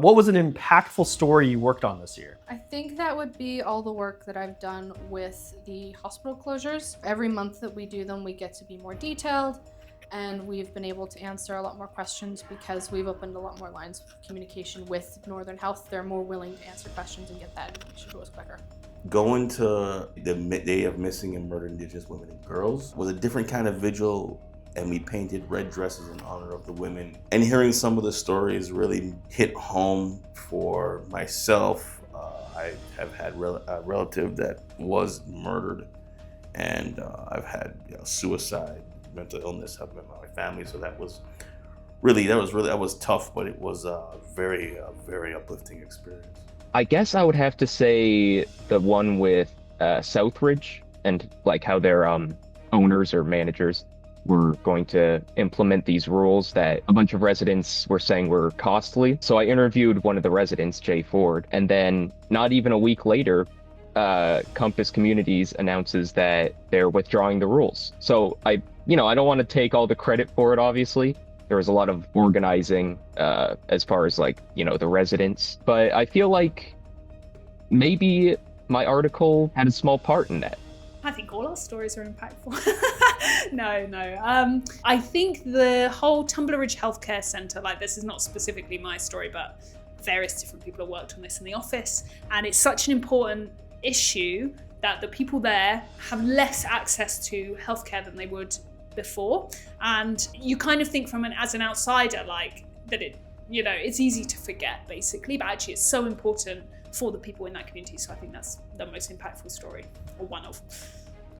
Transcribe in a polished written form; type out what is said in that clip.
What was an impactful story you worked on this year? I think that would be all the work that I've done with the hospital closures. Every month that we do them, we get to be more detailed, and we've been able to answer a lot more questions because we've opened a lot more lines of communication with Northern Health. They're more willing to answer questions and get that information to us quicker. Going to the Day of Missing and Murdered Indigenous Women and Girls was a different kind of vigil, and we painted red dresses in honor of the women. And hearing some of the stories really hit home for myself. I have had a relative that was murdered, and I've had suicide, mental illness happen in my family. So that was tough, but it was a very uplifting experience. I guess I would have to say the one with Southridge and like how their owners or managers were going to implement these rules that a bunch of residents were saying were costly. So I interviewed one of the residents, Jay Ford, and then not even a week later, Compass Communities announces that they're withdrawing the rules. So I don't want to take all the credit for it, obviously. There was a lot of organizing as far as the residents, but I feel like maybe my article had a small part in that. I think all our stories are impactful. No. I think the whole Tumbler Ridge Healthcare Centre, this is not specifically my story, but various different people have worked on this in the office, and it's such an important issue that the people there have less access to healthcare than they would before. And you kind of think as an outsider, that it's easy to forget basically, but actually it's so important for the people in that community. So I think that's the most impactful story, or one of.